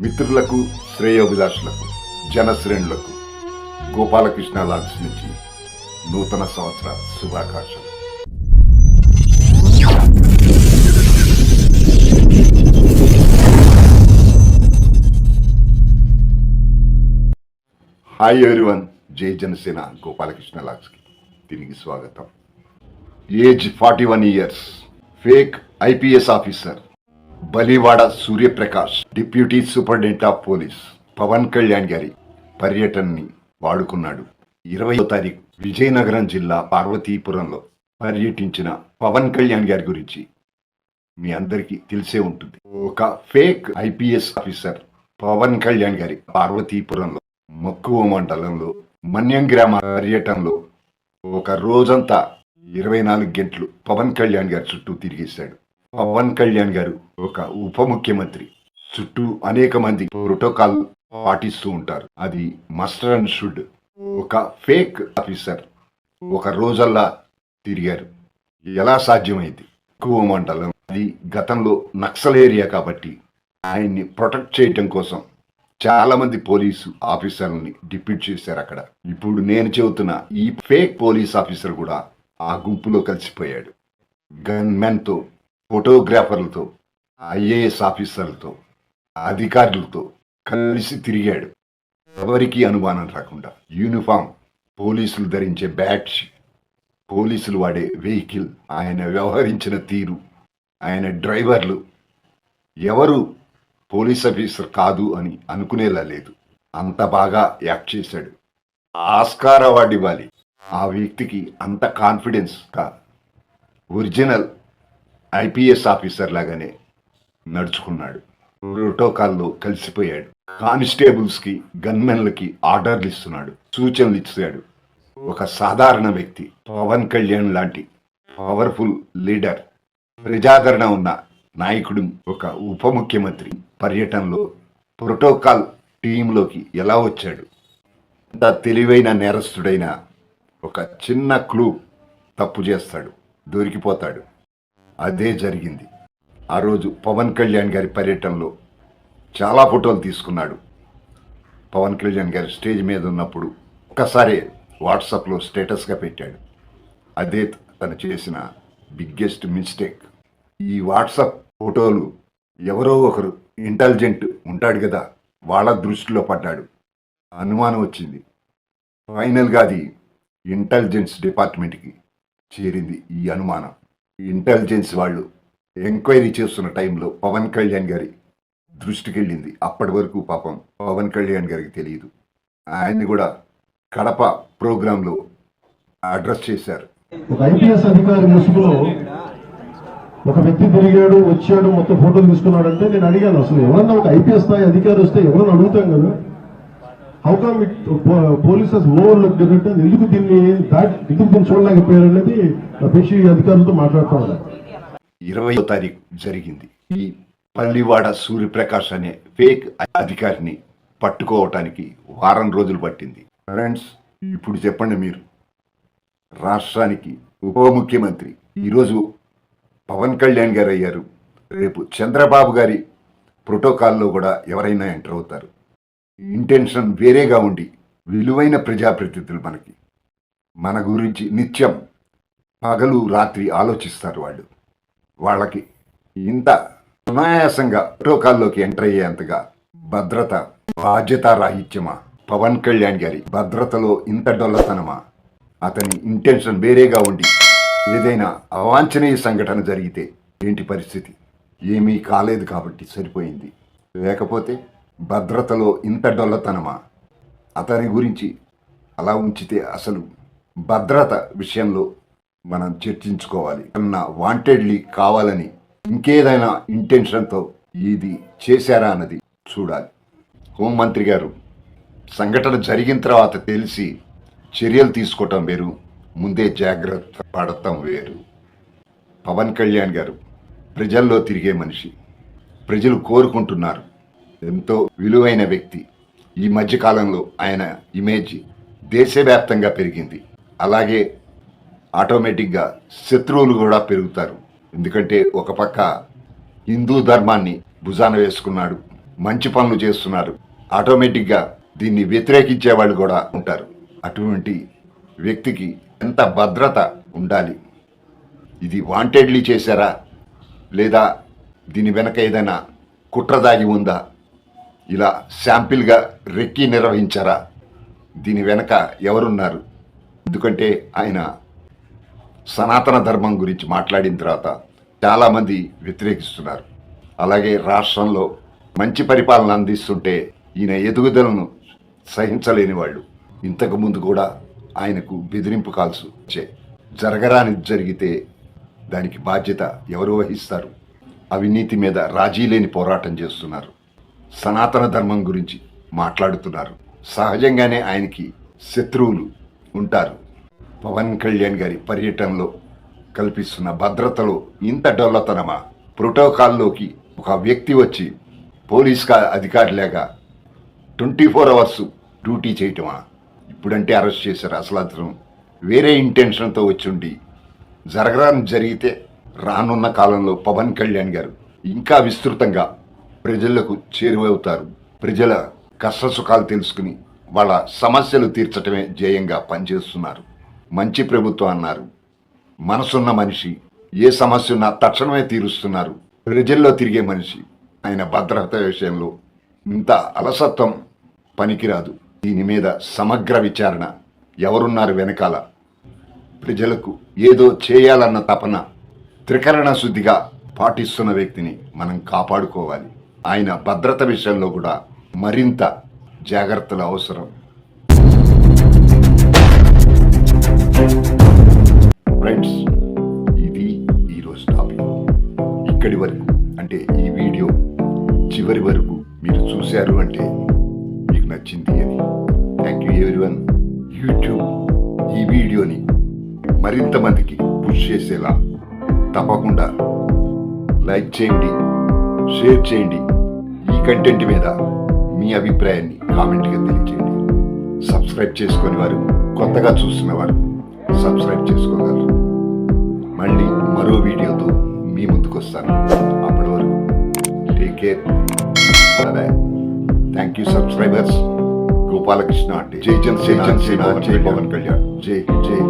మిత్రులకు శ్రేయోభిలాషులకు జనశ్రేణులకు గోపాలకృష్ణ లాగ్స్ నుంచి నూతన సంవత్సర శుభాకాంక్షలు. హాయ్ ఎవ్రీవన్, జై జనసేన గోపాలకృష్ణ లాగ్స్కి తిరిగి స్వాగతం. Age 41 years, fake IPS officer Balivada Suryaprakash deputy superintendent of police Pawan Kalyan గారి పర్యటనని వాడుకున్నాడు. 20వ తారీఖు విజయనగరం జిల్లా పార్వతీపురంలో పర్యటించిన పవన్ కళ్యాణ్ గారి గురించి మీ అందరికీ తెలిసే ఉంటుంది. ఒక fake IPS officer Pawan Kalyan గారి పార్వతీపురంలో మక్కువ మండలంలో మన్యం గ్రామ పర్యటనలో ఒక రోజంతా 24 గంటలు పవన్ కళ్యాణ్ గారి చుట్టూ తిరిగేశాడు. పవన్ కళ్యాణ్ గారు ఒక ఉప ముఖ్యమంత్రి, చుట్టూ అనేక మంది ప్రోటోకాల్ పాటిస్తూ ఉంటారు. అది మస్టర్ అండ్ షుడ్. ఒక ఫేక్ ఆఫీసర్ ఒక రోజల్లా తిరిగారు. ఎలా సాధ్యమైంది? ఎక్కువ మండలం అది గతంలో నక్సల్ ఏరియా కాబట్టి ఆయన్ని ప్రొటెక్ట్ చేయటం కోసం చాలా మంది పోలీసు ఆఫీసర్లని డిప్యూట్ చేశారు అక్కడ. ఇప్పుడు నేను చెబుతున్న ఈ ఫేక్ పోలీస్ ఆఫీసర్ కూడా ఆ గుంపులో కలిసిపోయాడు. గన్మెన్తో, ఫోటోగ్రాఫర్లతో, ఐఏఎస్ ఆఫీసర్లతో, అధికారులతో కలిసి తిరిగాడు. ఎవరికి అనుమానం రాకుండా యూనిఫామ్, పోలీసులు ధరించే బ్యాడ్జ్, పోలీసులు వాడే వెహికల్, ఆయన వ్యవహరించిన తీరు, ఆయన డ్రైవర్లు ఎవరు పోలీస్ ఆఫీసర్ కాదు అని అనుకునేలా లేదు. అంత బాగా యాక్ట్ చేశాడు. ఆస్కార్ అవార్డు ఇవ్వాలి ఆ వ్యక్తికి. అంత కాన్ఫిడెన్స్గా ఒరిజినల్ ఐపీఎస్ ఆఫీసర్ లాగానే నడుచుకున్నాడు. ప్రోటోకాల్లో కలిసిపోయాడు. కానిస్టేబుల్స్కి, గన్మెన్లకి ఆర్డర్లు ఇస్తున్నాడు, సూచనలు ఇచ్చాడు. ఒక సాధారణ వ్యక్తి, పవన్ కళ్యాణ్ లాంటి పవర్ఫుల్ లీడర్, ప్రజాదరణ ఉన్న నాయకుడు, ఒక ఉప ముఖ్యమంత్రి పర్యటనలో ప్రోటోకాల్ టీంలోకి ఎలా వచ్చాడు? అంత తెలివైన నేరస్తుడైన ఒక చిన్న క్లూ తప్పు చేస్తాడు, దొరికిపోతాడు. అదే జరిగింది. ఆ రోజు పవన్ కళ్యాణ్ గారి పర్యటనలో చాలా ఫోటోలు తీసుకున్నాడు. పవన్ కళ్యాణ్ గారి స్టేజ్ మీద ఉన్నప్పుడు ఒక్కసారి వాట్సాప్లో స్టేటస్గా పెట్టాడు. అదే తను చేసిన బిగ్గెస్ట్ మిస్టేక్. ఈ వాట్సాప్ ఫోటోలు ఎవరో ఒకరు ఇంటెలిజెంట్ ఉంటాడు కదా, వాళ్ళ దృష్టిలో పడ్డాడు. అనుమానం వచ్చింది. ఫైనల్గా అది ఇంటెలిజెన్స్ డిపార్ట్మెంట్కి చేరింది. ఈ అనుమానం ఇంటెలిజెన్స్ వాళ్ళు ఎంక్వైరీ చేస్తున్న టైంలో పవన్ కళ్యాణ్ గారి దృష్టికి వెళ్ళింది. అప్పటి వరకు పాపం పవన్ కళ్యాణ్ గారికి తెలియదు. ఆయన్ని కూడా కడప ప్రోగ్రాంలో అడ్రస్ చేశారు. ఒక ఐపీఎస్ అధికారి ముసుగులో ఒక వ్యక్తి తిరిగాడు, వచ్చాడు, మొత్తం ఫోటోలు తీసుకున్నాడు అంటే నేను అడిగాను, అసలు ఎవరన్నా ఒక ఐపీఎస్ స్థాయి అధికారి వస్తే ఎవరన్నా అడుగుతాం కదా, how come it polices overlook అంటే ఎందుకు దీన్ని చూడలేకపోయారు అనేది పేషీ అధికారులతో మాట్లాడుతూ ఉన్నారు. 20వ తారీఖు జరిగింది. ఈ పల్లివాడ సూర్యప్రకాష్ అనే ఫేక్ అధికారిని పట్టుకోవటానికి వారం రోజులు పట్టింది. ఫ్రెండ్స్, ఇప్పుడు చెప్పండి, మీరు రాష్ట్రానికి ఉప ముఖ్యమంత్రి, ఈరోజు పవన్ కళ్యాణ్ గారు అయ్యారు, రేపు చంద్రబాబు గారి ప్రోటోకాల్లో కూడా ఎవరైనా ఎంటర్ అవుతారు. ఇంటెన్షన్ వేరేగా ఉండి విలువైన ప్రజాప్రతినిధులు మన గురించి నిత్యం పగలు రాత్రి ఆలోచిస్తారు. వాళ్ళకి ఇంత సునాయాసంగా ప్రోటోకాల్లోకి ఎంటర్ అయ్యేంతగా భద్రత బాధ్యతారాహిత్యమా? పవన్ కళ్యాణ్ గారి భద్రతలో ఇంత డొల్లతనమా? అతని ఇంటెన్షన్ వేరేగా ఉండి ఏదైనా అవాంఛనీయ సంఘటన జరిగితే ఏంటి పరిస్థితి? ఏమీ కాలేదు కాబట్టి సరిపోయింది. లేకపోతే భద్రతలో ఇంత డొల్లతనమా? అతని గురించి అలా ఉంచితే అసలు భద్రత విషయంలో మనం చర్చించుకోవాలి. అన్న వాంటెడ్లీ కావాలని ఇంకేదైనా ఇంటెన్షన్తో ఇది చేశారా అన్నది చూడాలి. హోంమంత్రి గారు సంఘటన జరిగిన తర్వాత తెలిసి చర్యలు తీసుకోవటం వేరు, ముందే జాగ్రత్త పడటం వేరు. పవన్ కళ్యాణ్ గారు ప్రజల్లో తిరిగే మనిషి, ప్రజలు కోరుకుంటున్నారు. ఎంతో విలువైన వ్యక్తి. ఈ మధ్యకాలంలో ఆయన ఇమేజ్ దేశవ్యాప్తంగా పెరిగింది. అలాగే ఆటోమేటిక్గా శత్రువులు కూడా పెరుగుతారు. ఎందుకంటే ఒక పక్క హిందూ ధర్మాన్ని భుజాన వేసుకున్నాడు, మంచి పనులు చేస్తున్నారు. ఆటోమేటిక్గా దీన్ని వ్యతిరేకించే వాళ్ళు కూడా ఉంటారు. అటువంటి వ్యక్తికి ఎంత భద్రత ఉండాలి? ఇది వాంటెడ్లీ చేశారా, లేదా దీని వెనక ఏదైనా కుట్ర దాగి ఉందా? ఇలా శాంపిల్గా రెక్కి నిర్వహించారా? దీని వెనక ఎవరున్నారు? ఎందుకంటే ఆయన సనాతన ధర్మం గురించి మాట్లాడిన తర్వాత చాలామంది వ్యతిరేకిస్తున్నారు. అలాగే రాష్ట్రంలో మంచి పరిపాలన అందిస్తుంటే ఈయన ఎదుగుదలను సహించలేని వాళ్ళు ఇంతకు ముందు కూడా ఆయనకు బెదిరింపు కాల్స్ వచ్చాయి. జరగరాని జరిగితే దానికి బాధ్యత ఎవరు వహిస్తారు? అవినీతి మీద రాజీ లేని పోరాటం చేస్తున్నారు. సనాతన ధర్మం గురించి మాట్లాడుతున్నారు. సహజంగానే ఆయనకి శత్రువులు ఉంటారు. పవన్ కళ్యాణ్ గారి పర్యటనలో కల్పిస్తున్న భద్రతలో ఇంత డొల్లతనమా? ప్రోటోకాల్లోకి ఒక వ్యక్తి వచ్చి పోలీస్ అధికారులేగా 24 అవర్స్ డ్యూటీ చేయటమా? ఇప్పుడంటే అరెస్ట్ చేశారు. అసలు అతను వేరే ఇంటెన్షన్తో వచ్చి జరగరాని జరిగితే రానున్న కాలంలో పవన్ కళ్యాణ్ గారు ఇంకా విస్తృతంగా ప్రజలకు చేరువవుతారు. ప్రజల కష్టసుఖాలు తెలుసుకుని వాళ్ళ సమస్యలు తీర్చటమే ధ్యేయంగా పనిచేస్తున్నారు. మంచి ప్రభుత్వం అన్నారు. మనసున్న మనిషి, ఏ సమస్య ఉన్నా తక్షణమే తీరుస్తున్నారు. ప్రజల్లో తిరిగే మనిషి. ఆయన భద్రత విషయంలో ఇంత అలసత్వం పనికిరాదు. దీని మీద సమగ్ర విచారణ, ఎవరున్నారు వెనకాల, ప్రజలకు ఏదో చేయాలన్న తపన త్రికరణ శుద్ధిగా పాటిస్తున్న వ్యక్తిని మనం కాపాడుకోవాలి. ఆయన భద్రత విషయంలో కూడా మరింత జాగ్రత్తలు అవసరం. ఫ్రెండ్స్, ఇది ఈరోజు టాపిక్. ఇక్కడి వరకు అంటే ఈ వీడియో చివరి వరకు మీరు చూశారు అంటే మీకు నచ్చింది అని. Thank you everyone. యూట్యూబ్ ఈ వీడియోని మరింత మందికి పుష్ చేసేలా తప్పకుండా లైక్ చేయండి, షేర్ చేయండి. ఈ కంటెంట్ మీద మీ అభిప్రాయాన్ని కామెంట్గా తెలియజేయండి. సబ్స్క్రైబ్ చేసుకునే వారు, కొత్తగా చూస్తున్న వారు సబ్స్క్రైబ్ చేసుకోగలరు. మళ్ళీ మరో వీడియోతో మీ ముందుకు వస్తాను. అప్పటి వరకు take care. Thank you subscribers. Gopalakrishna అంటే జై జనసేన, జై పవన్ కళ్యాణ్, జై జై.